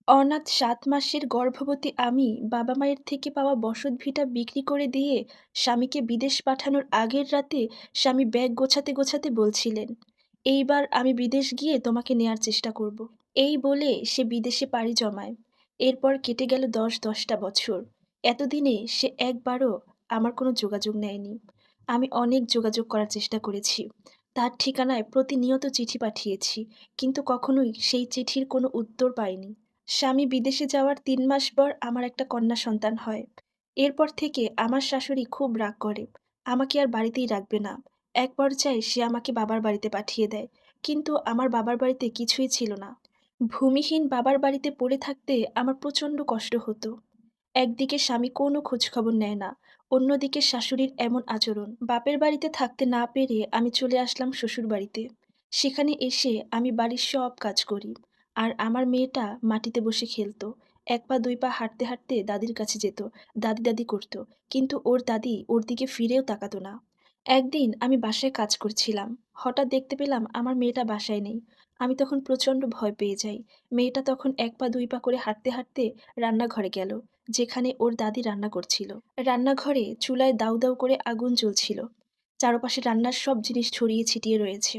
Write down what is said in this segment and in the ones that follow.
অনাথ ৭ মাসের গর্ভবতী আমি বাবা-মায়ের থেকে পাওয়া বসতভিটা বিক্রি করে দিয়ে স্বামীকে বিদেশ পাঠানোর আগের রাতে স্বামী ব্যাগ গোছাতে, গোছাতে বলছিলেন, "এইবার আমি বিদেশ গিয়ে তোমাকে নেয়ার চেষ্টা করব।" এই বলে সে বিদেশে পাড়ি জমায়। এরপর কেটে গেল ১০টা বছর। এতদিনে সে একবারও আমার কোনো যোগাযোগ নেয়নি। আমি অনেক যোগাযোগ করার চেষ্টা করেছি। তার ঠিকানায় প্রতিনিয়ত চিঠি পাঠিয়েছি, কিন্তু কখনোই সেই চিঠির কোনো উত্তর পাইনি। স্বামী বিদেশে যাওয়ার ৩ মাস পর আমার একটা কন্যা সন্তান হয়। এরপর থেকে আমার শাশুড়ি খুব রাগ করে। আমাকে আর বাড়িতেই রাখবে না। এক পর্যায়ে সে আমাকে বাবার বাড়িতে পাঠিয়ে দেয়। কিন্তু আমার বাবার বাড়িতে কিছুই ছিল না। ভূমিহীন বাবার বাড়িতে পড়ে থাকতে আমার প্রচণ্ড কষ্ট হতো। একদিকে স্বামী কোনো খোঁজখবর নেয় না, অন্যদিকে শাশুড়ির এমন আচরণ। বাপের বাড়িতে থাকতে না পেরে আমি চলে আসলাম শ্বশুরবাড়িতে। সেখানে এসে আমি বাড়ির সব কাজ করি। আর আমার মেয়েটা মাটিতে বসে খেলতো। ১ পা ২ পা হাঁটতে, হাঁটতে দাদির কাছে যেত। দাদি, দাদি করত। কিন্তু ওর দাদি ওর দিকে ফিরেও তাকাতো না। একদিন আমি বাসায় কাজ করছিলাম। হঠাৎ দেখতে পেলাম আমার মেয়েটা বাসায় নেই। আমি তখন প্রচণ্ড ভয় পেয়ে যাই। মেয়েটা তখন ১ পা ২ পা করে হাঁটতে, হাঁটতে রান্নাঘরে গেল, যেখানে ওর দাদি রান্না করছিল। রান্নাঘরে চুলায় দাউ দাউ করে আগুন জ্বলছিল। চারপাশে রান্নার সব জিনিস ছড়িয়ে ছিটিয়ে রয়েছে।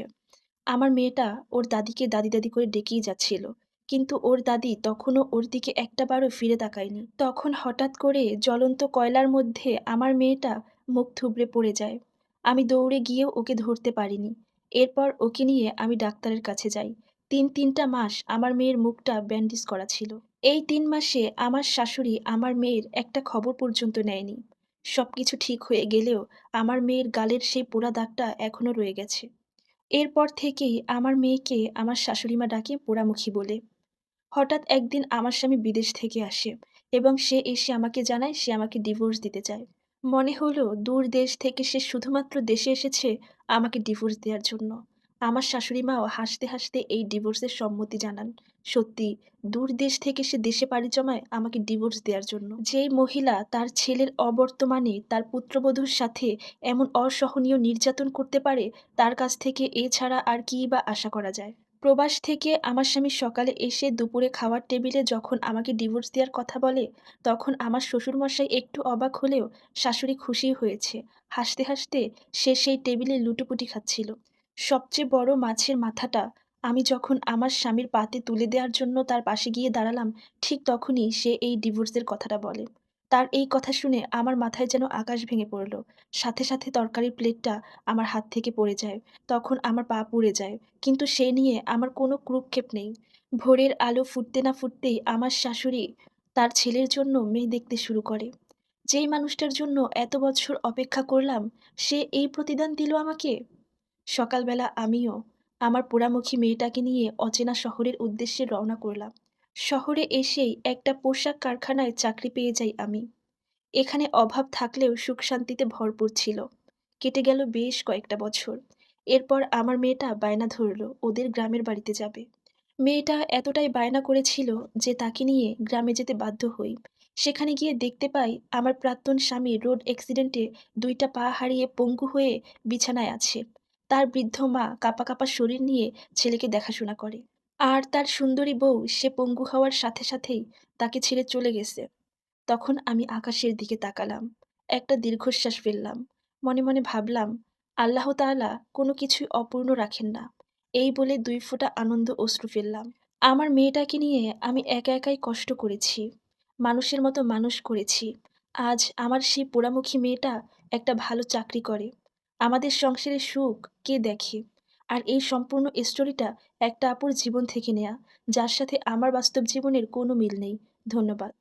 আমার মেয়েটা ওর দাদিকে দাদি, দাদি করে ডেকেই যাচ্ছিল। কিন্তু ওর দাদি তখনও ওর দিকে একটাবারও ফিরে তাকায়নি। তখন হঠাৎ করে জ্বলন্ত কয়লার মধ্যে আমার মেয়েটা মুখ থুবড়ে পড়ে যায়। আমি দৌড়ে গিয়েও ওকে ধরতে পারিনি। এরপর ওকে নিয়ে আমি ডাক্তারের কাছে যাই। ৩টা মাস আমার মেয়ের মুখটা ব্যান্ডেজ করা ছিল। এই ৩ মাসে আমার শাশুড়ি আমার মেয়ের একটা খবর পর্যন্ত নেয়নি। সবকিছু ঠিক হয়ে গেলেও আমার মেয়ের গালের সেই পোড়া দাগটা এখনো রয়ে গেছে। এরপর থেকেই আমার মেয়েকে আমার শাশুড়িমা ডাকে পোড়ামুখী বলে। হঠাৎ একদিন আমার স্বামী বিদেশ থেকে আসে এবং সে এসে আমাকে জানায় সে আমাকে ডিভোর্স দিতে চায়। মনে হলো দূর দেশ থেকে সে শুধুমাত্র দেশে এসেছে আমাকে ডিভোর্স দেওয়ার জন্য। আমার শাশুড়ি মাও হাসতে হাসতে এই ডিভোর্সের সম্মতি জানান। সত্যি, দূর দেশ থেকে সে দেশে পাড়ি জমায় আমাকে ডিভোর্স দেওয়ার জন্য। যেই মহিলা তার ছেলের অবর্তমানে তার পুত্রবধূর সাথে এমন অসহনীয় নির্যাতন করতে পারে, তার কাছ থেকে এছাড়া আর কিই বা আশা করা যায়। প্রবাস থেকে আমার স্বামী সকালে এসে দুপুরে খাওয়ার টেবিলে যখন আমাকে ডিভোর্স দেওয়ার কথা বলে, তখন আমার শ্বশুরমশাই একটু অবাক হলেও শাশুড়ি খুশি হয়েছে। হাসতে, হাসতে সে সেই টেবিলে লুটোপুটি খাচ্ছিল। সবচেয়ে বড় মাছের মাথাটা আমি যখন আমার স্বামীর পাতে তুলে দেওয়ার জন্য তার পাশে গিয়ে দাঁড়ালাম, ঠিক তখনই সে এই ডিভোর্সের কথাটা বলে। তার এই কথা শুনে আমার মাথায় যেন আকাশ ভেঙে পড়ল। সাথে, সাথে তরকারির প্লেটটা আমার হাত থেকে পড়ে যায়। তখন আমার পা পুড়ে যায়। কিন্তু সে নিয়ে আমার কোনো ক্রুক্ষেপ নেই। ভোরের আলো ফুটতে না ফুটতেই আমার শাশুড়ি তার ছেলের জন্য মেয়ে দেখতে শুরু করে। যেই মানুষটার জন্য এত বছর অপেক্ষা করলাম, সে এই প্রতিদান দিল আমাকে। সকালবেলা আমিও আমার পোড়ামুখী মেয়েটাকে নিয়ে অচেনা শহরের উদ্দেশ্যে রওনা করলাম। শহরে এসেই একটা পোশাক কারখানায় চাকরি পেয়ে যাই আমি। এখানে অভাব থাকলেও সুখ শান্তিতে ভরপুর ছিল। কেটে গেল বেশ কয়েকটা বছর। এরপর আমার মেয়েটা বায়না ধরল ওদের গ্রামের বাড়িতে যাবে। মেয়েটা এতটাই বায়না করেছিল যে তাকে নিয়ে গ্রামে যেতে বাধ্য হই। সেখানে গিয়ে দেখতে পাই আমার প্রাক্তন স্বামী রোড অ্যাক্সিডেন্টে ২টা পা হারিয়ে পঙ্গু হয়ে বিছানায় আছে। তার বৃদ্ধ মা কাঁপা কাঁপা শরীর নিয়ে ছেলেকে দেখাশোনা করে। আর তার সুন্দরী বউ সে পঙ্গু হওয়ার সাথে সাথেই তাকে ছেড়ে চলে গেছে। তখন আমি আকাশের দিকে তাকালাম। একটা দীর্ঘশ্বাস ফেললাম। মনে, মনে ভাবলাম, আল্লাহ তাআলা কোনো কিছুই অপূর্ণ রাখেন না। এই বলে ২ ফোঁটা আনন্দ অশ্রু ফেললাম। আমার মেয়েটাকে নিয়ে আমি একা একাই কষ্ট করেছি। মানুষের মতো মানুষ করেছি। আজ আমার সেই পোড়ামুখী মেয়েটা একটা ভালো চাকরি করে। আমাদের সংসারের সুখ কে দেখে? আর এই সম্পূর্ণ স্টোরিটা একটা আপুর জীবন থেকে নেয়া, যার সাথে আমার বাস্তব জীবনের কোনো মিল নেই। ধন্যবাদ।